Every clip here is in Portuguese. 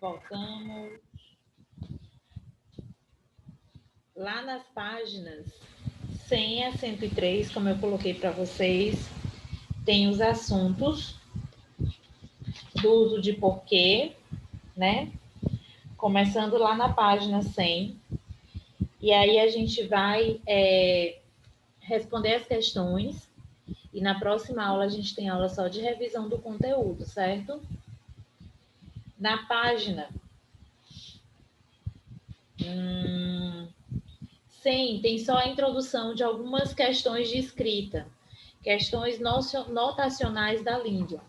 Voltamos. Lá nas páginas 100 a 103, como eu coloquei para vocês, tem os assuntos do uso de porquê, né? Começando lá na página 100. E aí a gente vai responder as questões. E na próxima aula a gente tem aula só de revisão do conteúdo, certo? Na página 100 tem só a introdução de algumas questões de escrita, questões notacionais da língua.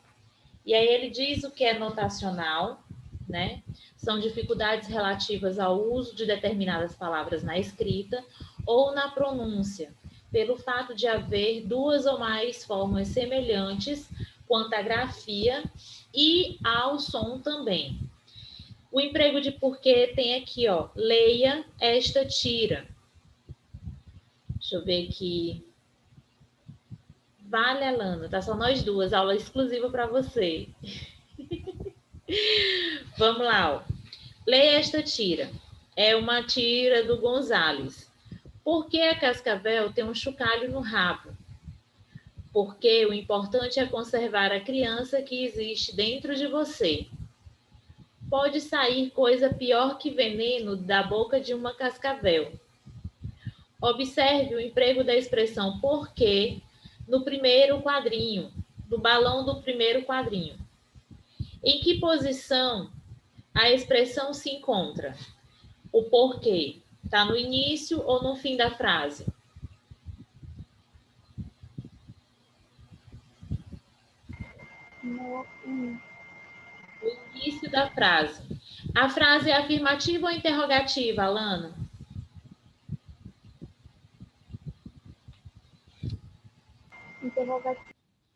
E aí ele diz o que é notacional, né? São dificuldades relativas ao uso de determinadas palavras na escrita ou na pronúncia, pelo fato de haver duas ou mais formas semelhantes quanto à grafia e ao som também. O emprego de porquê tem aqui, ó, leia esta tira. Deixa eu ver aqui. Vale, Alana, tá só nós duas, aula exclusiva para você. Vamos lá, ó. Leia esta tira. É uma tira do Gonzales. Por que a cascavel tem um chocalho no rabo? Porque o importante é conservar a criança que existe dentro de você. Pode sair coisa pior que veneno da boca de uma cascavel. Observe o emprego da expressão porque no primeiro quadrinho, do balão do primeiro quadrinho. Em que posição a expressão se encontra? O porquê está no início ou no fim da frase? No início. No início da frase. A frase é afirmativa ou interrogativa, Alana? Interrogativa.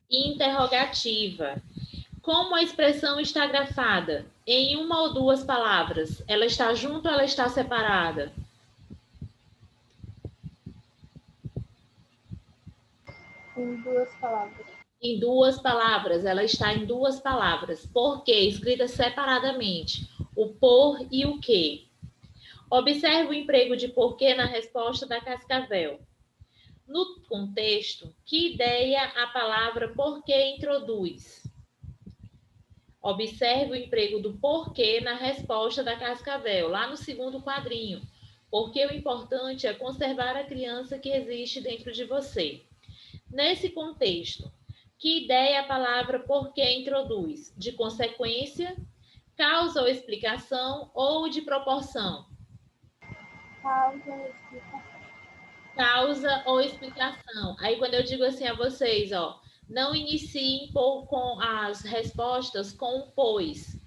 Interrogativa. Como a expressão está grafada? Em uma ou duas palavras? Ela está junto ou ela está separada? Em duas palavras. Em duas palavras, ela está em duas palavras. Por quê? Escrita separadamente. O por e o que. Observe o emprego de porquê na resposta da Cascavel. No contexto, que ideia a palavra porquê introduz? Observe o emprego do porquê na resposta da Cascavel, lá no segundo quadrinho. Porque o importante é conservar a criança que existe dentro de você. Nesse contexto, que ideia a palavra porquê introduz? De consequência, causa ou explicação ou de proporção? Causa ou explicação. Aí, quando eu digo assim a vocês, ó, não iniciem com as respostas com o pois.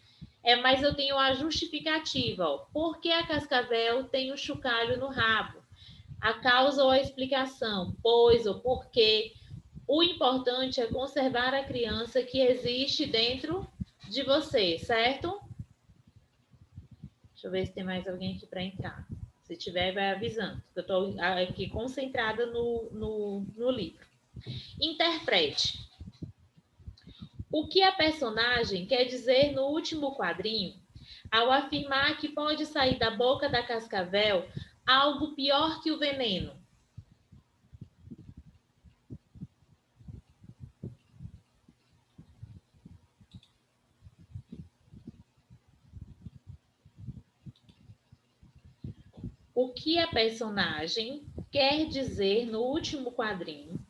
Mas eu tenho a justificativa, ó. Por que a cascavel tem o chocalho no rabo? A causa ou a explicação, pois ou porquê. O importante é conservar a criança que existe dentro de você, certo? Deixa eu ver se tem mais alguém aqui para entrar. Se tiver, vai avisando. Eu estou aqui concentrada no livro. Interprete. O que a personagem quer dizer no último quadrinho ao afirmar que pode sair da boca da cascavel algo pior que o veneno? O que a personagem quer dizer no último quadrinho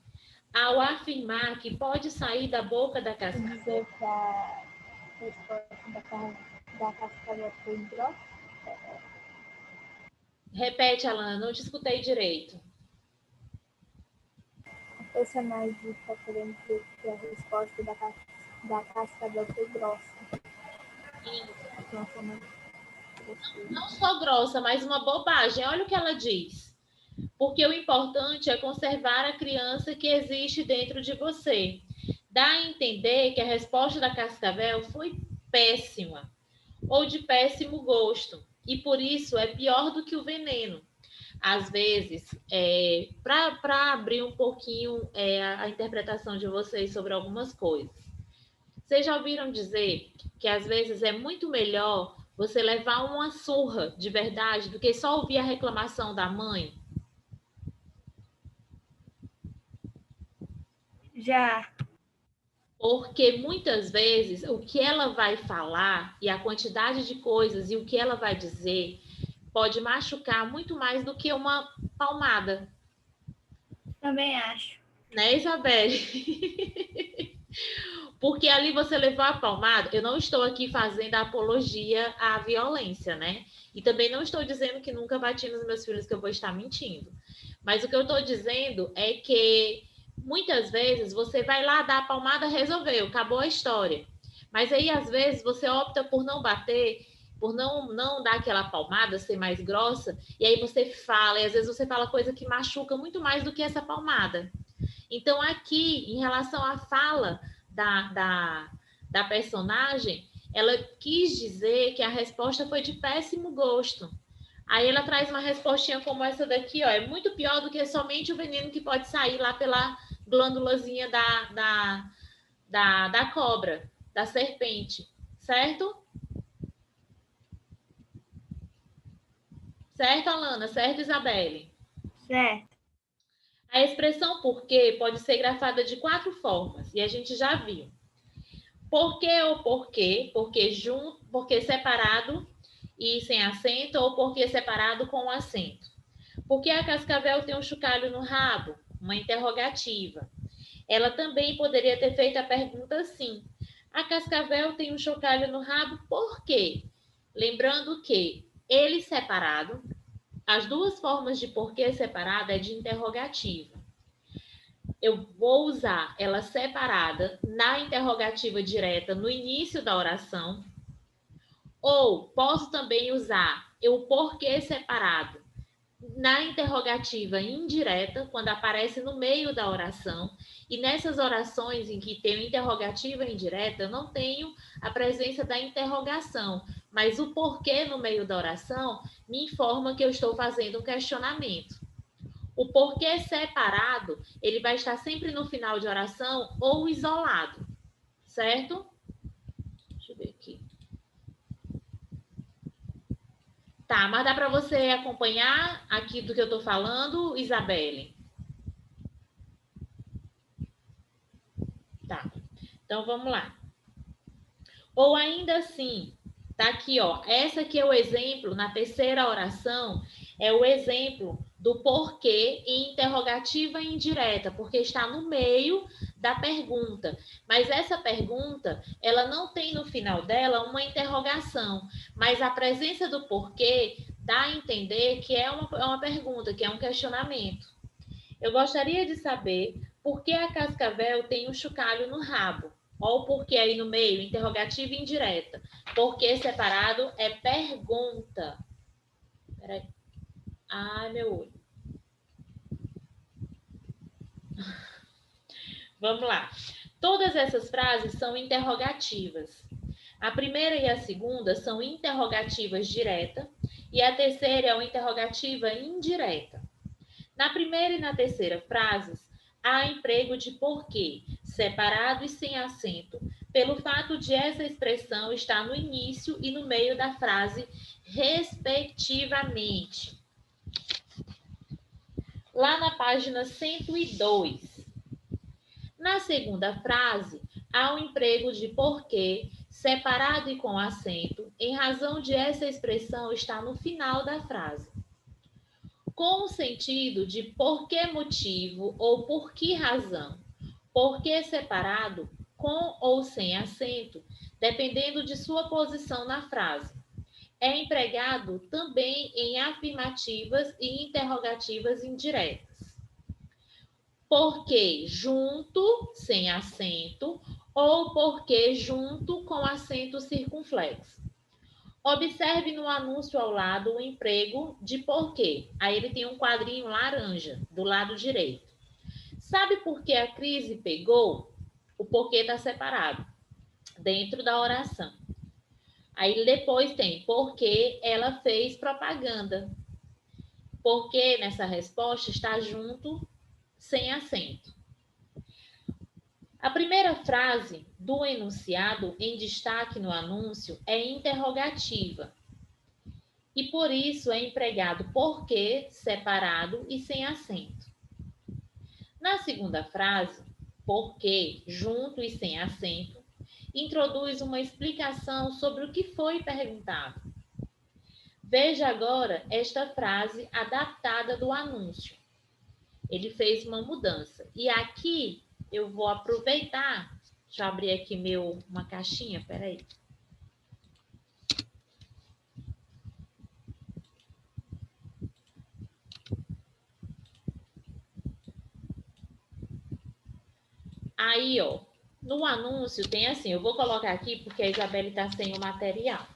ao afirmar que pode sair da boca da cascavel? Dizer que a resposta da cascavel foi grossa. Repete, Alana, não te escutei direito. A personagem está querendo dizer que a resposta da cascavel foi grossa. Não só grossa, mas uma bobagem. Olha o que ela diz. Porque o importante é conservar a criança que existe dentro de você. Dá a entender que a resposta da cascavel foi péssima ou de péssimo gosto. E por isso é pior do que o veneno. Às vezes, para abrir um pouquinho a interpretação de vocês sobre algumas coisas. Vocês já ouviram dizer que às vezes é muito melhor você levar uma surra de verdade do que só ouvir a reclamação da mãe? Já. Porque muitas vezes o que ela vai falar e a quantidade de coisas e o que ela vai dizer pode machucar muito mais do que uma palmada. Também acho. Né, Isabelle? Porque ali você levou a palmada. Eu não estou aqui fazendo apologia à violência, né? E também não estou dizendo que nunca bati nos meus filhos, que eu vou estar mentindo. Mas o que eu estou dizendo é que muitas vezes você vai lá dar a palmada, resolveu, acabou a história. Mas aí, às vezes, você opta por não bater, por não dar aquela palmada, ser mais grossa, e aí você fala, e às vezes você fala coisa que machuca muito mais do que essa palmada. Então, aqui, em relação à fala da personagem, ela quis dizer que a resposta foi de péssimo gosto. Aí ela traz uma respostinha como essa daqui, ó. É muito pior do que somente o veneno que pode sair lá pela glândulazinha da cobra, da serpente. Certo? Certo, Alana? Certo, Isabelle? Certo. A expressão porquê pode ser grafada de 4 formas, e a gente já viu. Porquê ou porquê, porque junto, porque separado e sem acento, ou porque separado com acento. Porque a cascavel tem um chocalho no rabo? Uma interrogativa. Ela também poderia ter feito a pergunta assim: a cascavel tem um chocalho no rabo por quê? Lembrando que ele separado, as duas formas de porquê separado é de interrogativa. Eu vou usar ela separada na interrogativa direta no início da oração, ou posso também usar o porquê separado na interrogativa indireta, quando aparece no meio da oração. E nessas orações em que tenho interrogativa indireta, eu não tenho a presença da interrogação, mas o porquê no meio da oração me informa que eu estou fazendo um questionamento. O porquê separado, ele vai estar sempre no final de oração ou isolado, certo? Deixa eu ver aqui. Tá, mas dá para você acompanhar aqui do que eu estou falando, Isabelle? Tá, então vamos lá. Ou ainda assim, tá aqui, ó. Essa aqui é o exemplo, na terceira oração, é o exemplo do porquê em interrogativa indireta, porque está no meio da pergunta. Mas essa pergunta, ela não tem no final dela uma interrogação, mas a presença do porquê dá a entender que é uma pergunta, que é um questionamento. Eu gostaria de saber por que a cascavel tem um chocalho no rabo. Ou porque aí no meio, interrogativa e indireta. Porque separado é pergunta. Peraí. Ai, meu olho. Vamos lá. Todas essas frases são interrogativas. A primeira e a segunda são interrogativas direta e a terceira é uma interrogativa indireta. Na primeira e na terceira frases, há emprego de porquê, separado e sem acento, pelo fato de essa expressão estar no início e no meio da frase, respectivamente. Lá na página 102. Na segunda frase, há o emprego de porquê, separado e com acento, em razão de essa expressão estar no final da frase. Com o sentido de por que motivo ou por que razão, por que separado, com ou sem acento, dependendo de sua posição na frase. É empregado também em afirmativas e interrogativas indiretas. Porque junto, sem acento, ou porque junto com acento circunflexo. Observe no anúncio ao lado o emprego de porquê. Aí ele tem um quadrinho laranja do lado direito. Sabe por que a crise pegou? O porquê está separado dentro da oração. Aí depois tem porque ela fez propaganda. Porque nessa resposta está junto, sem acento. A primeira frase do enunciado em destaque no anúncio é interrogativa e por isso é empregado porque separado e sem acento. Na segunda frase, porque junto e sem acento, introduz uma explicação sobre o que foi perguntado. Veja agora esta frase adaptada do anúncio. Ele fez uma mudança. E aqui eu vou aproveitar. Deixa eu abrir aqui uma caixinha, peraí. Aí, ó, no anúncio tem assim, eu vou colocar aqui porque a Isabelle está sem o material.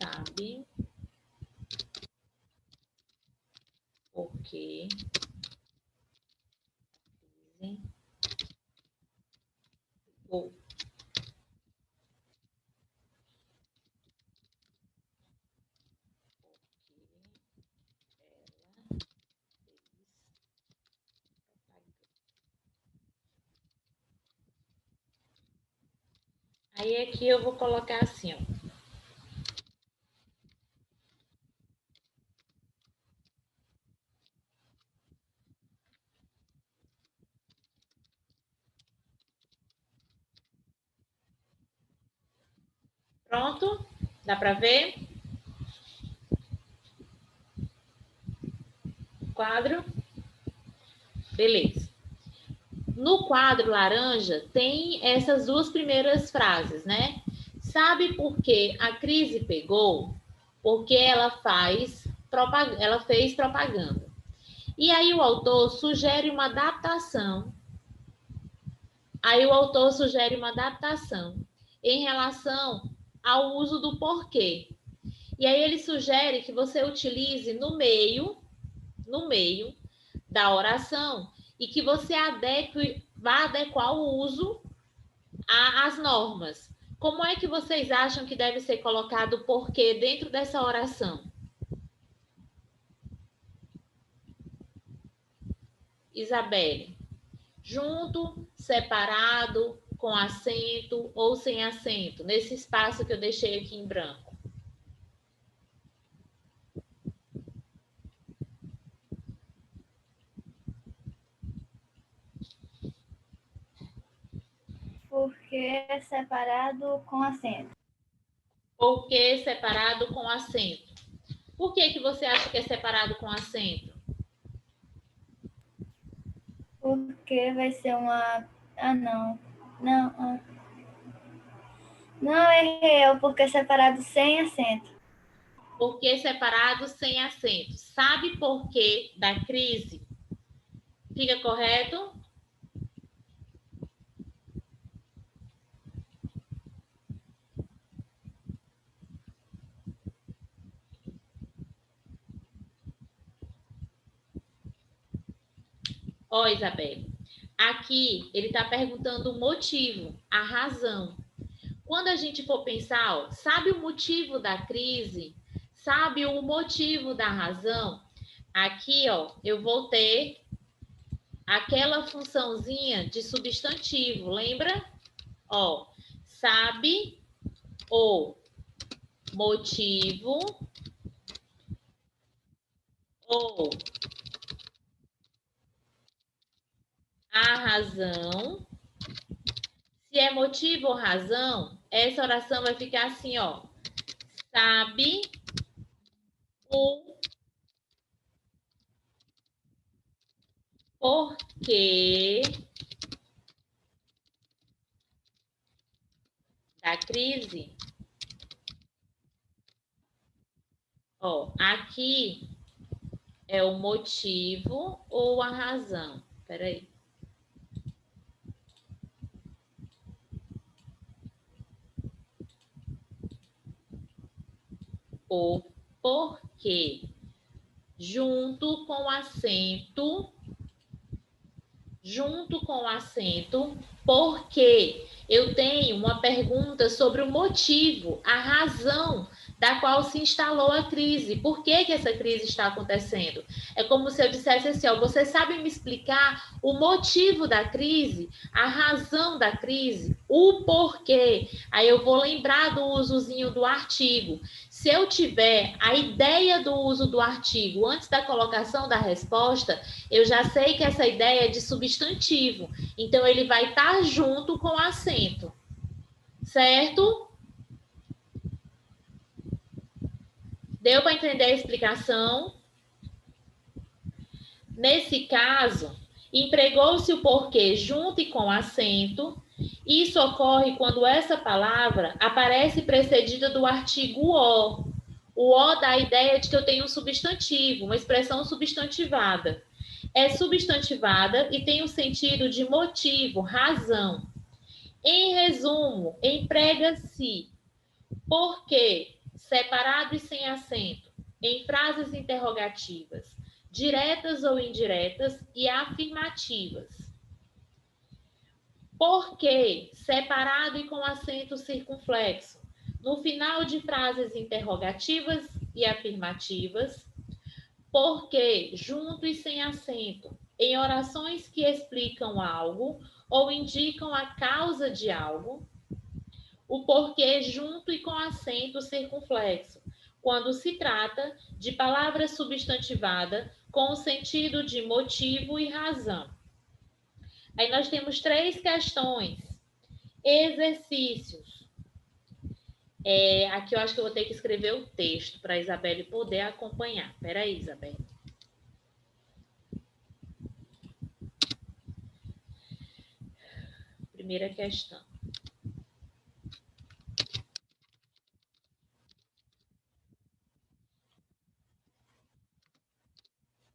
Sabe? Porque ou aí aqui eu vou colocar assim, ó. Pronto? Dá para ver? Quadro? Beleza. No quadro laranja tem essas duas primeiras frases, né? Sabe por que a crise pegou? Porque ela fez propaganda. E aí o autor sugere uma adaptação. Em relação ao uso do porquê. E aí ele sugere que você utilize no meio da oração e que você vá adequar o uso às normas. Como é que vocês acham que deve ser colocado o porquê dentro dessa oração? Isabelle, junto, separado, com acento ou sem acento, nesse espaço que eu deixei aqui em branco. Porque é separado com acento. Porque separado com acento. Por que você acha que é separado com acento? Porque vai ser uma... Ah, não. Não, não, errei eu, porque é separado sem acento. Porque separado sem acento. Sabe por que da crise? Fica correto? Ó, Isabelle, aqui ele está perguntando o motivo, a razão. Quando a gente for pensar, ó, sabe o motivo da crise? Sabe o motivo da razão? Aqui, ó, eu vou ter aquela funçãozinha de substantivo, lembra? Ó, sabe o motivo ou a razão. Se é motivo ou razão, essa oração vai ficar assim, ó. Sabe o porquê da crise? Ó, aqui é o motivo ou a razão. Espera aí. O porquê. Junto com acento, porque eu tenho uma pergunta sobre o motivo, a razão da qual se instalou a crise. Por que que essa crise está acontecendo? É como se eu dissesse assim, ó, você sabe me explicar o motivo da crise, a razão da crise, o porquê? Aí eu vou lembrar do usozinho do artigo. Se eu tiver a ideia do uso do artigo antes da colocação da resposta, eu já sei que essa ideia é de substantivo. Então, ele vai estar junto com o acento. Certo? Deu para entender a explicação? Nesse caso, empregou-se o porquê junto e com acento. Isso ocorre quando essa palavra aparece precedida do artigo o. O o dá a ideia de que eu tenho um substantivo, uma expressão substantivada. É substantivada e tem o sentido de motivo, razão. Em resumo, emprega-se porque, separado e sem acento, em frases interrogativas, diretas ou indiretas e afirmativas. Porque, separado e com acento circunflexo, no final de frases interrogativas e afirmativas. Porque, junto e sem acento, em orações que explicam algo ou indicam a causa de algo. O porquê junto e com acento circunflexo, quando se trata de palavra substantivada com o sentido de motivo e razão. Aí nós temos 3 questões. Exercícios. Aqui eu acho que eu vou ter que escrever o texto para a Isabelle poder acompanhar. Espera aí, Isabelle. Primeira questão.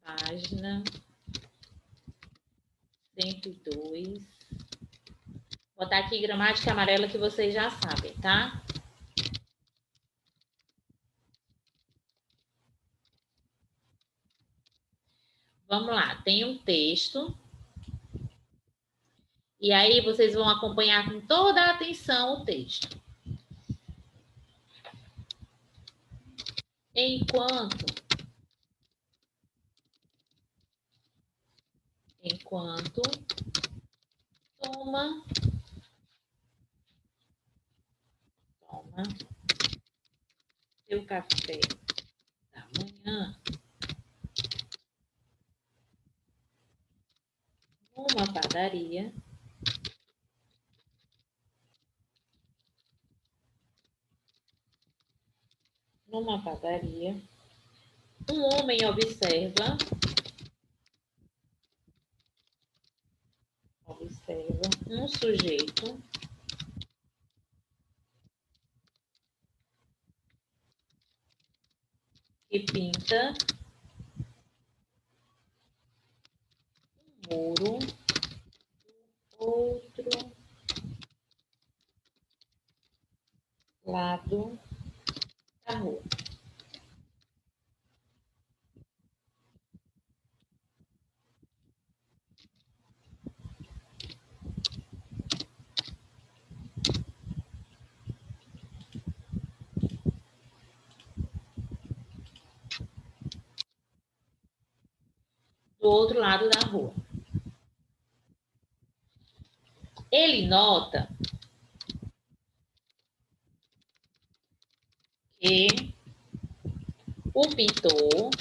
Página 102. Vou botar aqui gramática amarela que vocês já sabem, tá? Vamos lá, tem um texto. E aí vocês vão acompanhar com toda a atenção o texto. Enquanto toma seu café da manhã numa padaria, um homem observa um sujeito que pinta um muro do outro lado da rua. Do outro lado da rua. Ele nota que o pintor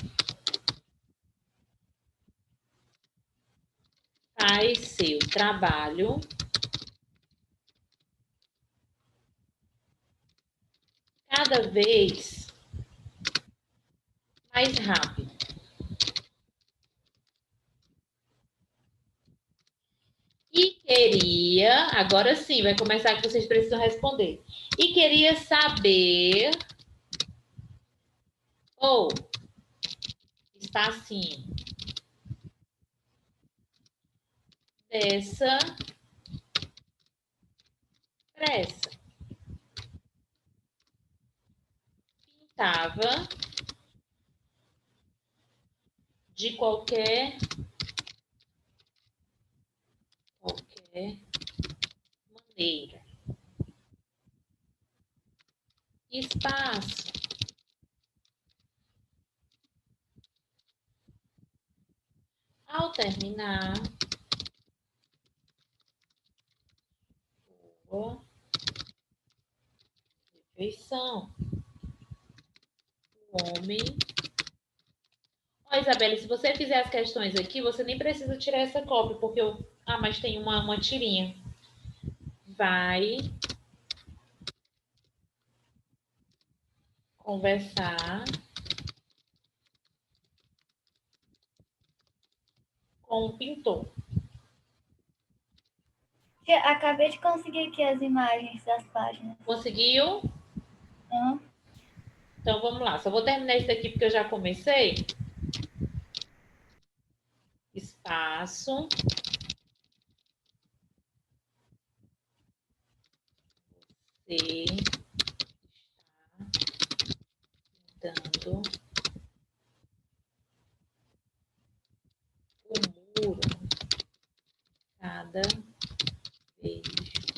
faz seu trabalho cada vez mais rápido. E queria, agora sim, vai começar que vocês precisam responder. E queria saber, ou espacinho, dessa pressa. Pintava de qualquer maneira. Espaço terminar sua refeição, o homem... Ó, Isabelle, se você fizer as questões aqui, você nem precisa tirar essa cópia, porque eu... Ah, mas tem uma tirinha. Vai conversar com o pintor. Acabei de conseguir aqui as imagens das páginas. Conseguiu? Então, vamos lá. Só vou terminar isso daqui porque eu já comecei. Espaço. Você está pintando o muro cada vez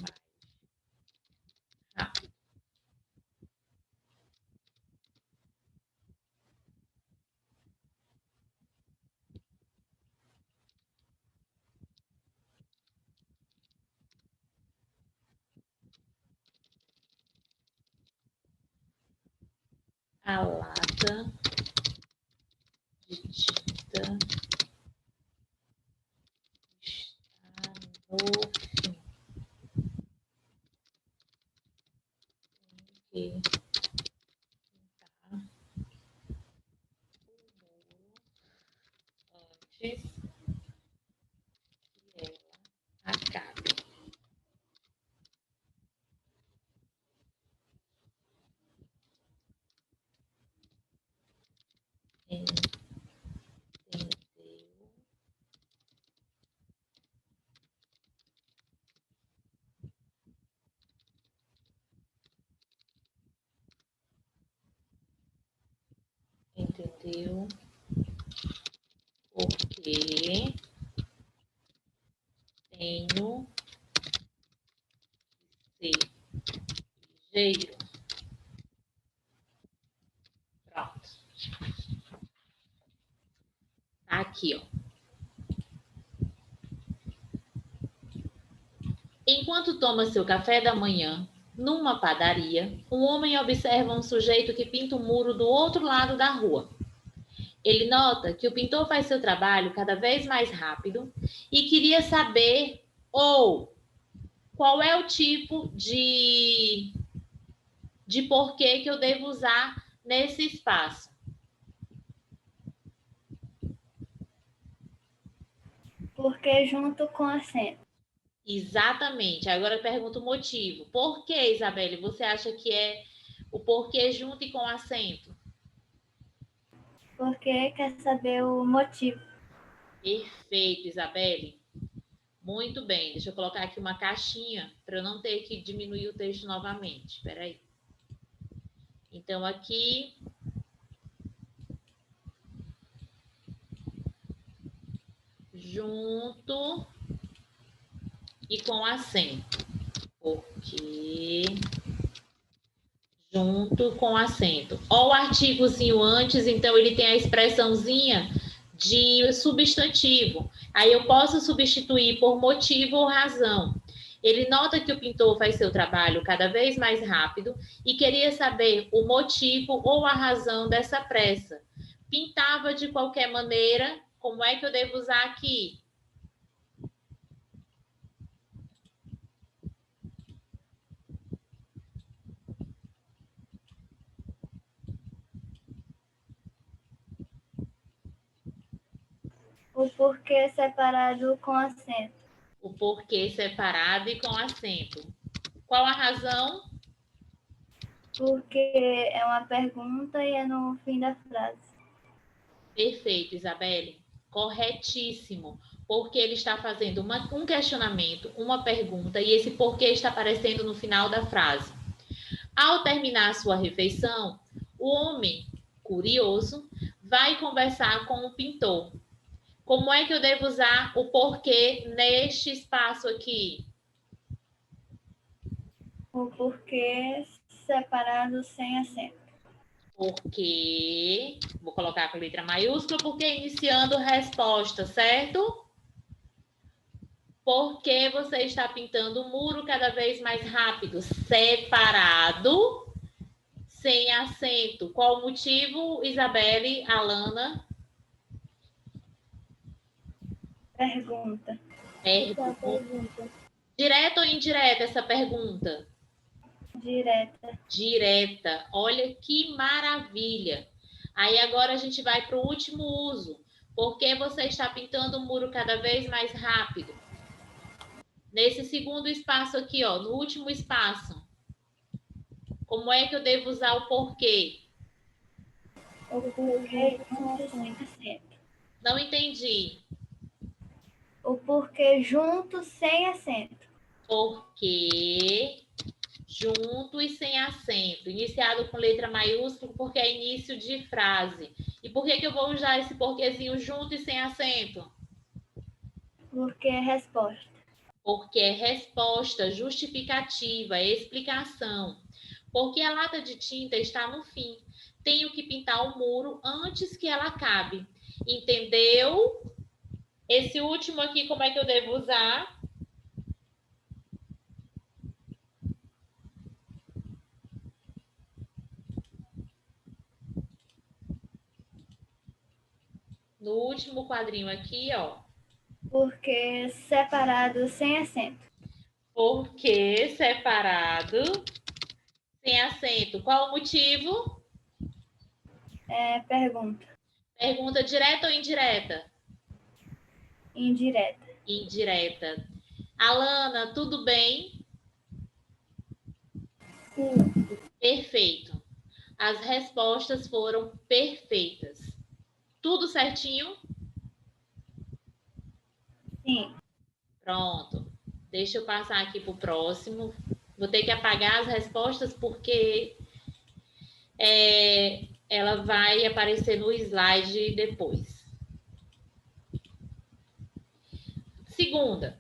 mais rápido. A lata de tinta está no fim. Tem que pintar o muro antes que ela acabe. Entendeu? Porque tenho que ser ligeiro. Pronto. Tá aqui, ó. Enquanto toma seu café da manhã, numa padaria, um homem observa um sujeito que pinta um muro do outro lado da rua. Ele nota que o pintor faz seu trabalho cada vez mais rápido e queria saber qual é o tipo de porquê que eu devo usar nesse espaço. Porque junto com acento. Exatamente. Agora eu pergunto o motivo. Por que, Isabelle, você acha que é o porquê junto e com acento? Porque quer saber o motivo. Perfeito, Isabelle. Muito bem. Deixa eu colocar aqui uma caixinha para eu não ter que diminuir o texto novamente. Espera aí. Então, aqui... junto e com acento. Porque... junto com acento. Ó, o artigozinho antes, então ele tem a expressãozinha de substantivo. Aí eu posso substituir por motivo ou razão. Ele nota que o pintor faz seu trabalho cada vez mais rápido e queria saber o motivo ou a razão dessa pressa. Pintava de qualquer maneira. Como é que eu devo usar aqui? O porquê separado com acento. O porquê separado e com acento. Qual a razão? Porque é uma pergunta e é no fim da frase. Perfeito, Isabelle. Corretíssimo. Porque ele está fazendo um questionamento, uma pergunta, e esse porquê está aparecendo no final da frase. Ao terminar a sua refeição, o homem, curioso, vai conversar com o pintor. Como é que eu devo usar o porquê neste espaço aqui? O porquê separado sem acento. Porque, vou colocar com letra maiúscula, porque iniciando resposta, certo? Porque você está pintando o muro cada vez mais rápido, separado, sem acento. Qual o motivo, Isabelle, Alana? Pergunta. Pergunta. Direta ou indireta essa pergunta? Direta. Direta. Olha que maravilha. Aí agora a gente vai para o último uso. Por que você está pintando o muro cada vez mais rápido? Nesse segundo espaço aqui, ó, no último espaço. Como é que eu devo usar o porquê? O porquê junto sem acento. Não entendi. O porquê junto sem acento. Porquê junto e sem acento. Iniciado com letra maiúscula porque é início de frase. E por que eu vou usar esse porquezinho junto e sem acento? Porque é resposta. Porque é resposta, justificativa, explicação. Porque a lata de tinta está no fim. Tenho que pintar o muro antes que ela acabe. Entendeu? Esse último aqui, como é que eu devo usar? No último quadrinho aqui, ó. Porque separado sem acento. Porque separado sem acento. Qual o motivo? Pergunta. Pergunta direta ou indireta? Indireta. Indireta. Alana, tudo bem? Sim. Perfeito. As respostas foram perfeitas. Tudo certinho? Sim. Pronto. Deixa eu passar aqui para o próximo. Vou ter que apagar as respostas porque ela vai aparecer no slide depois. Segunda,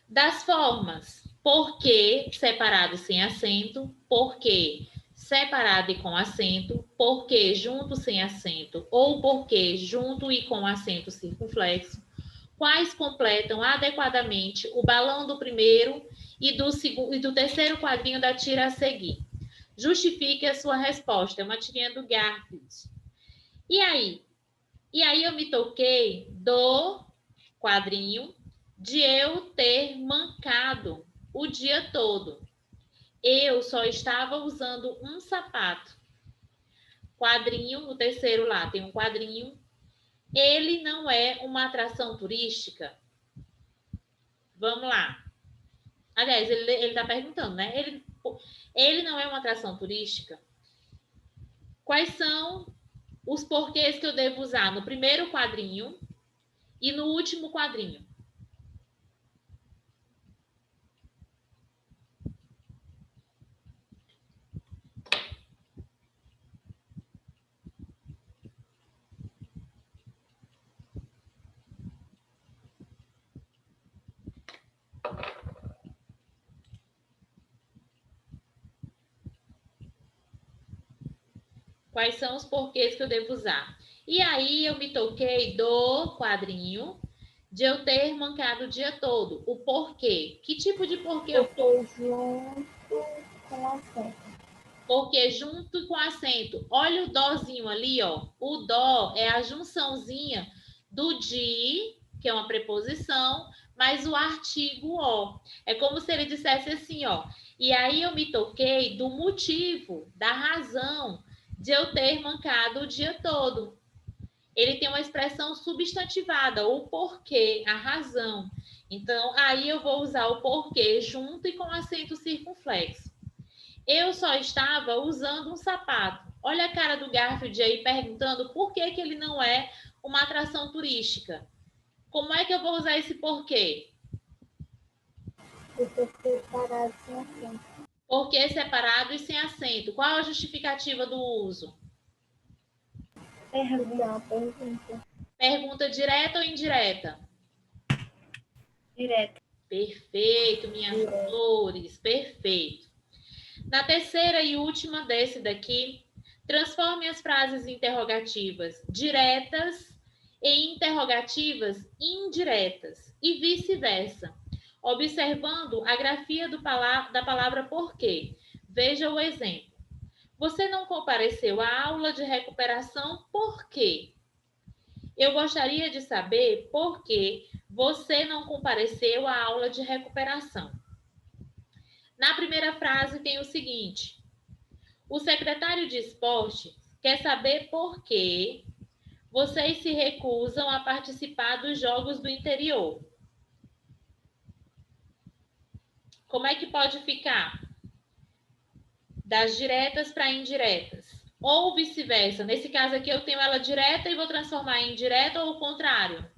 das formas porque separado sem acento, porque separado e com acento, porque junto sem acento ou porque junto e com acento circunflexo, quais completam adequadamente o balão do primeiro e do terceiro quadrinho da tira a seguir. Justifique a sua resposta. É uma tirinha do Garfield. E aí? E aí eu me toquei do quadrinho de eu ter mancado o dia todo. Eu só estava usando um sapato. Quadrinho, no terceiro lá tem um quadrinho. Ele não é uma atração turística? Vamos lá. Aliás, ele está perguntando, né? Ele não é uma atração turística? Quais são os porquês que eu devo usar no primeiro quadrinho e no último quadrinho? Quais são os porquês que eu devo usar? E aí eu me toquei do quadrinho de eu ter mancado o dia todo. O porquê? Que tipo de porquê? Porque junto com acento. Porque junto com acento. Olha o dózinho ali, ó. O dó é a junçãozinha do de, que é uma preposição, mais o artigo ó. É como se ele dissesse assim, ó. E aí eu me toquei do motivo, da razão de eu ter mancado o dia todo. Ele tem uma expressão substantivada, o porquê, a razão. Então, aí eu vou usar o porquê junto e com acento circunflexo. Eu só estava usando um sapato. Olha a cara do Garfield aí perguntando por que ele não é uma atração turística. Como é que eu vou usar esse porquê? Porque separado sem acento. Porquê separado e sem acento. Qual a justificativa do uso? Pergunta. Pergunta direta ou indireta? Direta. Perfeito, minhas flores, perfeito. Na terceira e última desse daqui, Transforme as frases interrogativas diretas em interrogativas indiretas e vice-versa, observando a grafia da palavra porquê. Veja o exemplo. Você não compareceu à aula de recuperação por quê? Eu gostaria de saber por que você não compareceu à aula de recuperação. Na primeira frase tem o seguinte: o secretário de esporte quer saber por que vocês se recusam a participar dos jogos do interior. Como é que pode ficar? Das diretas para indiretas. Ou vice-versa. Nesse caso aqui, eu tenho ela direta e vou transformar em indireta ou o contrário?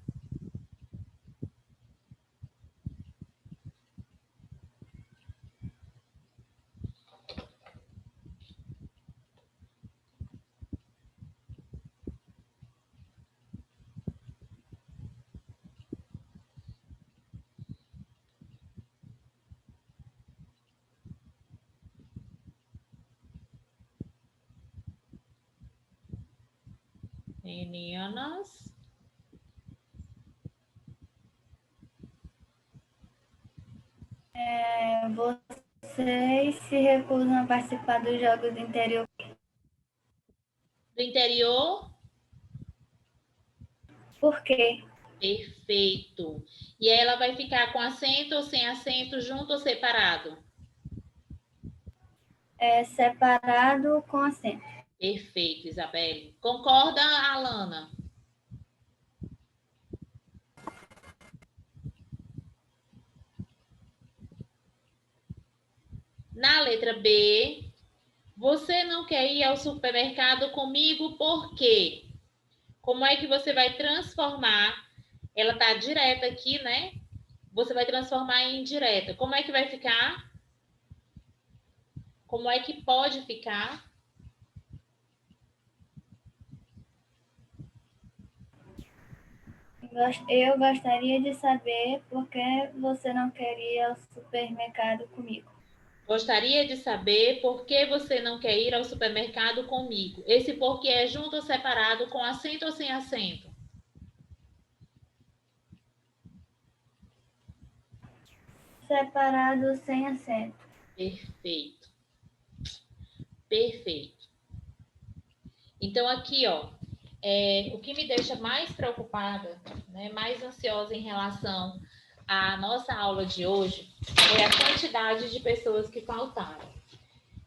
Meninas. Vocês se recusam a participar dos jogos do interior. Do interior? Por quê? Perfeito. E aí ela vai ficar com acento ou sem acento, junto ou separado? Separado com acento. Perfeito, Isabelle. Concorda, Alana? Na letra B, você não quer ir ao supermercado comigo por quê? Como é que você vai transformar? Ela está direta aqui, né? Você vai transformar em indireta. Como é que vai ficar? Como é que pode ficar? Eu gostaria de saber por que você não quer ir ao supermercado comigo. Gostaria de saber por que você não quer ir ao supermercado comigo. Esse porquê é junto ou separado, com acento ou sem acento? Separado sem acento. Perfeito. Perfeito. Então, aqui, ó, o que me deixa mais preocupada, né, mais ansiosa em relação à nossa aula de hoje foi a quantidade de pessoas que faltaram.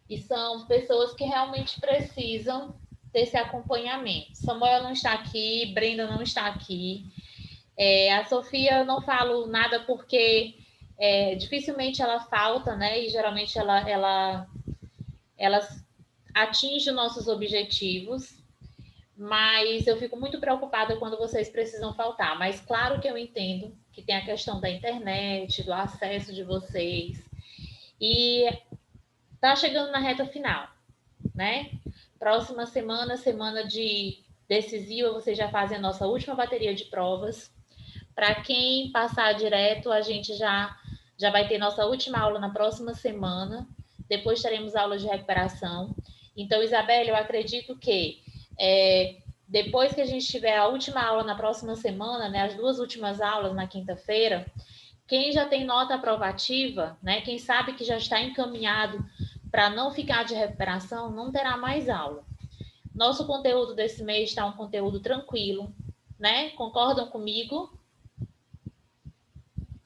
E são pessoas que realmente precisam desse acompanhamento. Samuel não está aqui, Brenda não está aqui. A Sofia eu não falo nada porque dificilmente ela falta, né? E geralmente ela atinge os nossos objetivos. Mas eu fico muito preocupada quando vocês precisam faltar. Mas claro que eu entendo que tem a questão da internet, do acesso de vocês. E tá chegando na reta final, né? Próxima semana, semana de decisiva, vocês já fazem a nossa última bateria de provas. Para quem passar direto, a gente já vai ter nossa última aula na próxima semana. Depois teremos aula de recuperação. Então, Isabelle, eu acredito que depois que a gente tiver a última aula na próxima semana, né, as duas últimas aulas na quinta-feira, quem já tem nota aprovativa, né, quem sabe que já está encaminhado para não ficar de recuperação, não terá mais aula. Nosso conteúdo desse mês está um conteúdo tranquilo, né? Concordam comigo?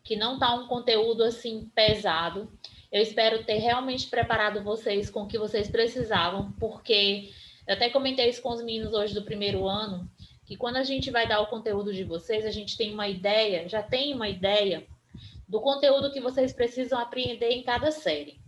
Que não está um conteúdo assim pesado. Eu espero ter realmente preparado vocês com o que vocês precisavam, porque eu até comentei isso com os meninos hoje do primeiro ano, que quando a gente vai dar o conteúdo de vocês, a gente tem uma ideia, já tem uma ideia do conteúdo que vocês precisam aprender em cada série.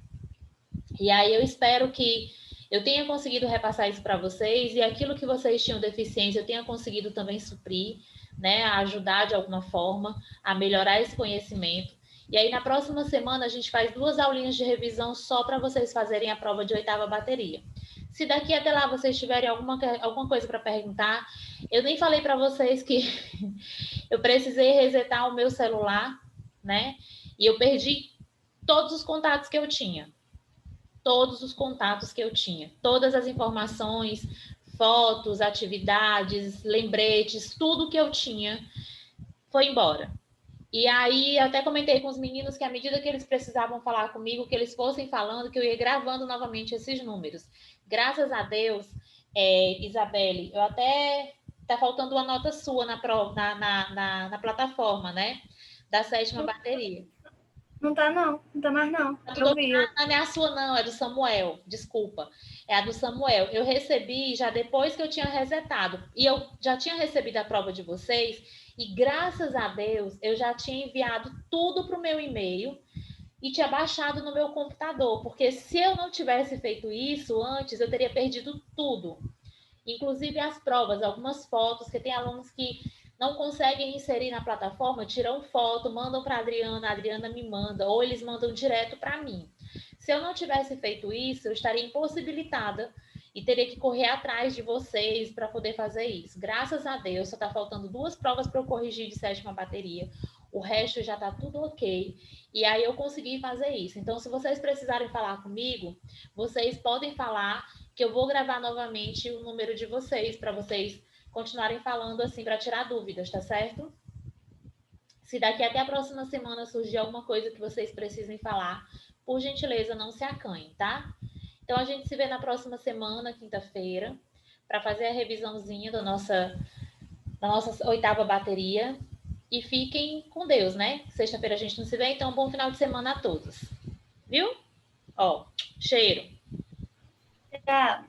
E aí eu espero que eu tenha conseguido repassar isso para vocês e aquilo que vocês tinham deficiência eu tenha conseguido também suprir, né, a ajudar de alguma forma a melhorar esse conhecimento. E aí na próxima semana a gente faz 2 aulinhas de revisão só para vocês fazerem a prova de 8ª bateria. Se daqui até lá vocês tiverem alguma coisa para perguntar, eu nem falei para vocês que eu precisei resetar o meu celular, né? E eu perdi todos os contatos que eu tinha. todos os contatos que eu tinha, todas as informações, fotos, atividades, lembretes, tudo que eu tinha foi embora. E aí, eu até comentei com os meninos que à medida que eles precisavam falar comigo, que eles fossem falando, que eu ia gravando novamente esses números. Graças a Deus, Isabelle, eu até... Tá faltando uma nota sua na plataforma, né? Da 7ª bateria. Não tá não tá mais não. Eu vi. Não é a sua não, é do Samuel, desculpa. É a do Samuel. Eu recebi já depois que eu tinha resetado. E eu já tinha recebido a prova de vocês. E graças a Deus, eu já tinha enviado tudo para o meu e-mail e tinha baixado no meu computador. Porque se eu não tivesse feito isso antes, eu teria perdido tudo. Inclusive as provas, algumas fotos, que tem alunos que não conseguem inserir na plataforma, tiram foto, mandam para a Adriana me manda, ou eles mandam direto para mim. Se eu não tivesse feito isso, eu estaria impossibilitada e teria que correr atrás de vocês para poder fazer isso. Graças a Deus, só está faltando 2 provas para eu corrigir de 7ª bateria. O resto já está tudo ok. E aí eu consegui fazer isso. Então, se vocês precisarem falar comigo, vocês podem falar que eu vou gravar novamente o número de vocês para vocês continuarem falando assim para tirar dúvidas, tá certo? Se daqui até a próxima semana surgir alguma coisa que vocês precisem falar, por gentileza, não se acanhem, tá? Então a gente se vê na próxima semana, quinta-feira, para fazer a revisãozinha da nossa 8ª bateria. E fiquem com Deus, né? Sexta-feira a gente não se vê, então bom final de semana a todos. Viu? Ó, cheiro. Tchau.